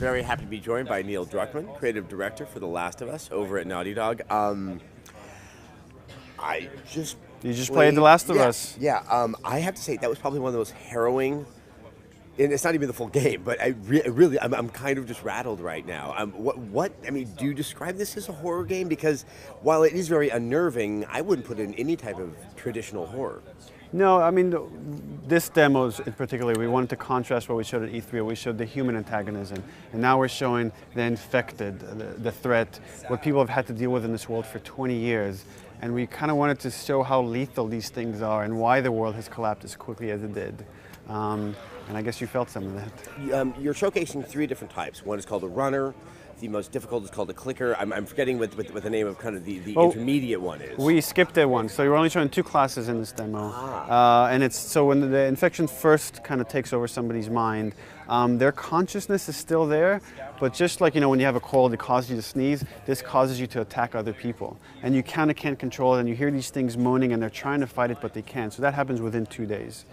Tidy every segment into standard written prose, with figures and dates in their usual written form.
very happy to be joined by Neil Druckmann, creative director for The Last of Us over at Naughty Dog. I just You just played The Last of Us. Yeah, I have to say that was probably one of the most harrowing. And it's not even the full game, but I'm kind of just rattled right now. I mean, do you describe this as a horror game? Because while it is very unnerving, I wouldn't put it in any type of traditional horror. No, I mean, this demo in particular, we wanted to contrast what we showed at E3. We showed the human antagonism, and now we're showing the infected, the threat, what people have had to deal with in this world for 20 years. And we kind of wanted to show how lethal these things are and why the world has collapsed as quickly as it did. And I guess you felt some of that. You're showcasing 3 different types. One is called a runner. The most difficult is called a clicker. I'm forgetting what the name of kind of the intermediate one is. We skipped that one, so you're only showing 2 classes in this demo. And it's so when the infection first kind of takes over somebody's mind, their consciousness is still there, but just like when you have a cold, it causes you to sneeze. This causes you to attack other people, and you kind of can't control it. And you hear these things moaning, and they're trying to fight it, but they can't. So that happens within 2 days.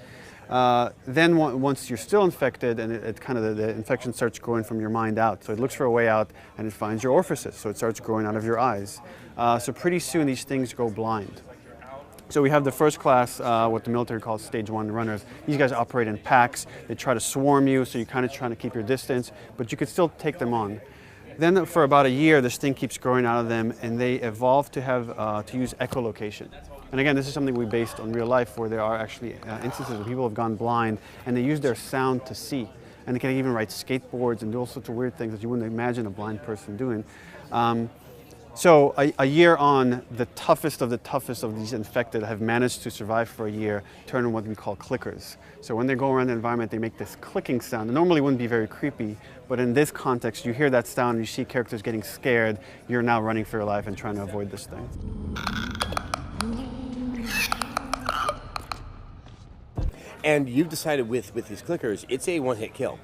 Then once you're still infected, and it kind of the infection starts growing from your mind out. So it looks for a way out, and it finds your orifices. So it starts growing out of your eyes. So pretty soon these things go blind. So we have the first class, what the military calls stage 1 runners. These guys operate in packs. They try to swarm you, so you're kind of trying to keep your distance, but you could still take them on. Then for about a year, this thing keeps growing out of them, and they evolve to have to use echolocation. And again, this is something we based on real life, where there are actually instances where people have gone blind, and they use their sound to see. And they can even ride skateboards and do all sorts of weird things that you wouldn't imagine a blind person doing. So a year on, the toughest of these infected have managed to survive for a year, turn on what we call clickers. So when they go around the environment, they make this clicking sound. It normally wouldn't be very creepy, but in this context, you hear that sound and you see characters getting scared. You're now running for your life and trying to avoid this thing. And you've decided with these clickers, it's a one-hit kill.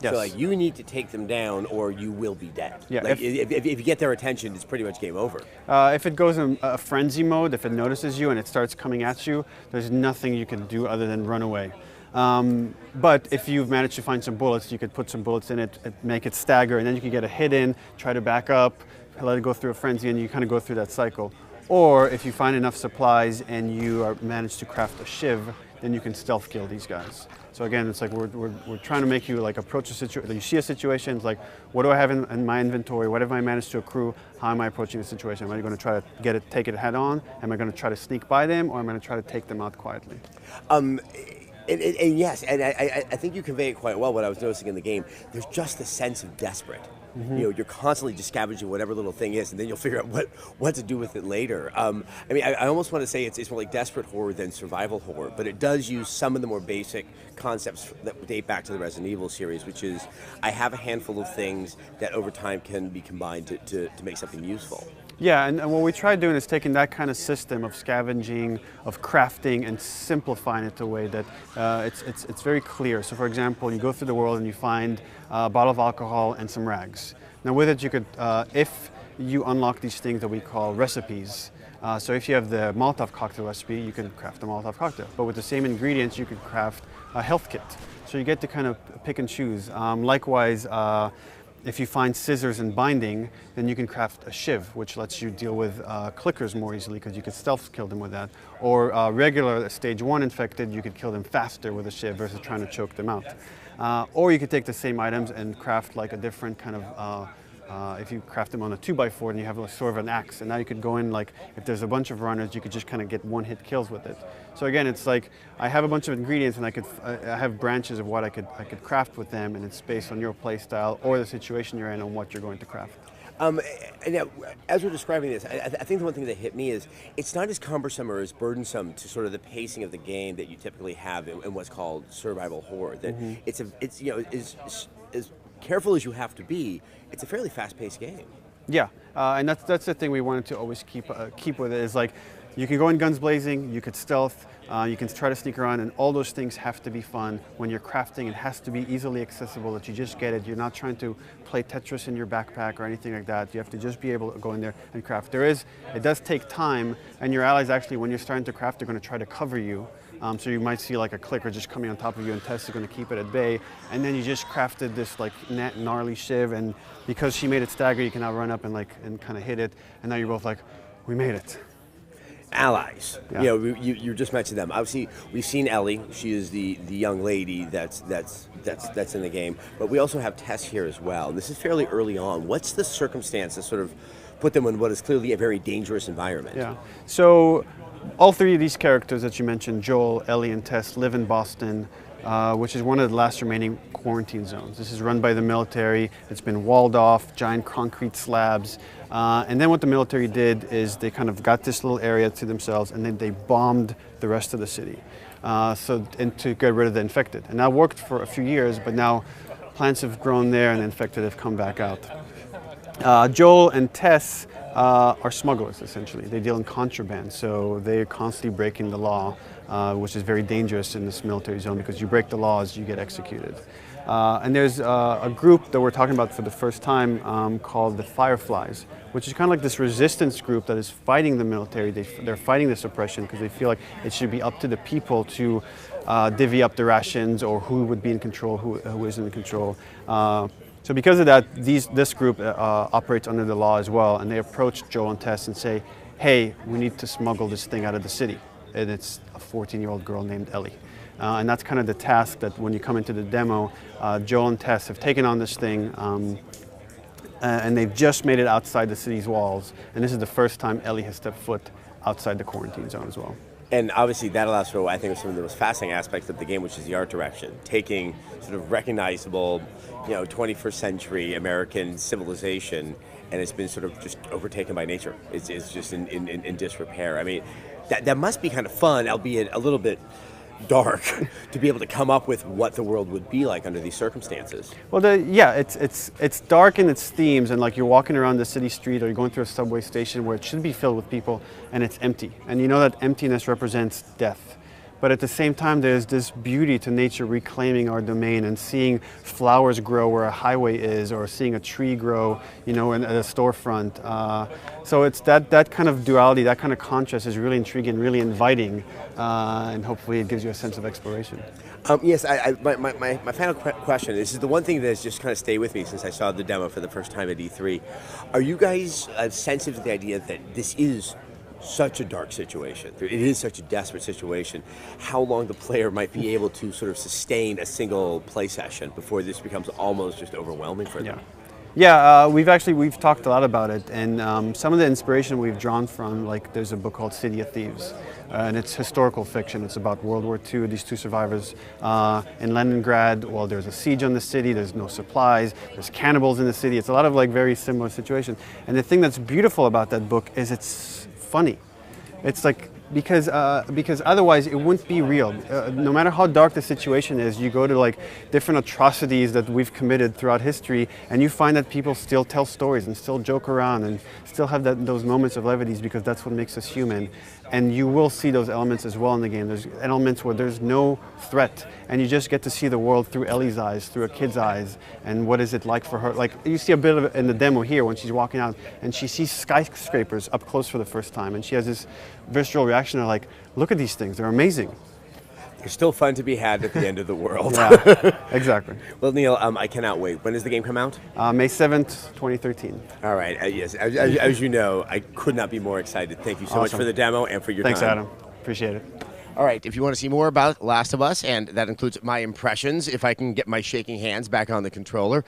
Yes. So you need to take them down or you will be dead. Yeah, if you get their attention, it's pretty much game over. If it goes in a frenzy mode, if it notices you and it starts coming at you, there's nothing you can do other than run away. But if you've managed to find some bullets, you could put some bullets in it, make it stagger, and then you can get a hit in, try to back up, let it go through a frenzy, and you kind of go through that cycle. Or if you find enough supplies and you manage to craft a shiv, then you can stealth kill these guys. So again, it's like we're trying to make you like approach a situation. You see a situation, it's like, what do I have in my inventory? What have I managed to accrue? How am I approaching the situation? Am I going to try to take it head on? Am I going to try to sneak by them, or am I going to try to take them out quietly? And yes, and I think you convey it quite well. What I was noticing in the game, there's just a sense of desperate. Mm-hmm. You're constantly just scavenging whatever little thing is, and then you'll figure out what to do with it later. I mean, I almost want to say it's more like desperate horror than survival horror, but it does use some of the more basic concepts that date back to the Resident Evil series, which is I have a handful of things that over time can be combined to make something useful. Yeah, and what we tried doing is taking that kind of system of scavenging, of crafting, and simplifying it to a way that it's very clear. So for example, you go through the world and you find a bottle of alcohol and some rags. Now with it you could, if you unlock these things that we call recipes, so if you have the Molotov cocktail recipe, you can craft a Molotov cocktail. But with the same ingredients, you could craft a health kit. So you get to kind of pick and choose. Likewise, if you find scissors and binding, then you can craft a shiv, which lets you deal with clickers more easily because you can stealth kill them with that. Or regular stage 1 infected, you could kill them faster with a shiv versus trying to choke them out. Or you could take the same items and craft like a different kind of, if you craft them on a 2x4, then you have sort of an axe. And now you could go in, like, if there's a bunch of runners, you could just kind of get one-hit kills with it. So again, it's like, I have a bunch of ingredients and I have branches of what I could craft with them, and it's based on your play style or the situation you're in on what you're going to craft. And now, as we're describing this, I think the one thing that hit me is it's not as cumbersome or as burdensome to sort of the pacing of the game that you typically have in what's called survival horror. That it's as careful as you have to be, it's a fairly fast-paced game. Yeah, and that's the thing we wanted to always keep with it, is like, You can go in guns blazing, you could stealth, you can try to sneak around, and all those things have to be fun. When you're crafting, it has to be easily accessible, that you just get it. You're not trying to play Tetris in your backpack or anything like that. You have to just be able to go in there and craft. It does take time, and your allies actually, when you're starting to craft, they're going to try to cover you. So you might see like a clicker just coming on top of you, and Tess is going to keep it at bay. And then you just crafted this like gnarly shiv, and because she made it stagger, you can now run up and kind of hit it. And now you're both like, we made it. Allies. Yeah. You know, you just mentioned them. Obviously, we've seen Ellie. She is the young lady that's in the game. But we also have Tess here as well. And this is fairly early on. What's the circumstance that sort of put them in what is clearly a very dangerous environment? Yeah. So all three of these characters that you mentioned, Joel, Ellie, and Tess, live in Boston, which is one of the last remaining quarantine zones. This is run by the military. It's been walled off, giant concrete slabs. And then what the military did is they kind of got this little area to themselves, and then they bombed the rest of the city and to get rid of the infected. And that worked for a few years, but now plants have grown there and the infected have come back out. Joel and Tess are smugglers, essentially. They deal in contraband, so they're constantly breaking the law, which is very dangerous in this military zone, because you break the laws, you get executed. And there's a group that we're talking about for the first time called the Fireflies, which is kind of like this resistance group that is fighting the military. They're fighting this oppression because they feel like it should be up to the people to divvy up the rations, or who would be in control, who isn't in control. So because of that, this group operates under the law as well, and they approach Joel and Tess and say, hey, we need to smuggle this thing out of the city. And it's a 14-year-old girl named Ellie. And that's kind of the task that when you come into the demo, Joel and Tess have taken on this thing, and they've just made it outside the city's walls. And this is the first time Ellie has stepped foot outside the quarantine zone as well. And obviously that allows for, I think, some of the most fascinating aspects of the game, which is the art direction. Taking sort of recognizable, 21st century American civilization, and it's been sort of just overtaken by nature. It's just in disrepair. I mean, that must be kind of fun, albeit a little bit dark, to be able to come up with what the world would be like under these circumstances. Well, it's dark in its themes, and like you're walking around the city street, or you're going through a subway station where it should be filled with people, and it's empty. And you know that emptiness represents death. But at the same time, there's this beauty to nature reclaiming our domain, and seeing flowers grow where a highway is, or seeing a tree grow, in a storefront. So it's that kind of duality, that kind of contrast is really intriguing, really inviting, and hopefully it gives you a sense of exploration. Yes, my final question, this is the one thing that's just kind of stayed with me since I saw the demo for the first time at E3. Are you guys sensitive to the idea that this is such a dark situation, it is such a desperate situation, how long the player might be able to sort of sustain a single play session before this becomes almost just overwhelming for them? Yeah, we've talked a lot about it, and some of the inspiration we've drawn from, like there's a book called City of Thieves, and it's historical fiction. It's about World War II, these two survivors in Leningrad. Well, there's a siege on the city, there's no supplies, there's cannibals in the city. It's a lot of like very similar situations. And the thing that's beautiful about that book is it's funny. It's like, because otherwise it wouldn't be real. No matter how dark the situation is, you go to like different atrocities that we've committed throughout history, and you find that people still tell stories and still joke around and still have those moments of levities, because that's what makes us human. And you will see those elements as well in the game. There's elements where there's no threat, and you just get to see the world through Ellie's eyes, through a kid's eyes, and what is it like for her. Like you see a bit of it in the demo here when she's walking out and she sees skyscrapers up close for the first time, and she has this visceral reaction of like, look at these things, they're amazing. There's still fun to be had at the end of the world. Yeah, exactly. Well, Neil, I cannot wait. When does the game come out? May 7th, 2013. All right. Yes, as you know, I could not be more excited. Thank you so much for the demo and for your time. Thanks, Adam. Appreciate it. All right, if you want to see more about Last of Us, and that includes my impressions, if I can get my shaking hands back on the controller,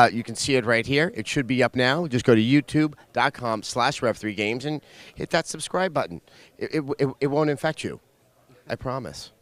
you can see it right here. It should be up now. Just go to youtube.com/rev3games and hit that subscribe button. It won't infect you. I promise.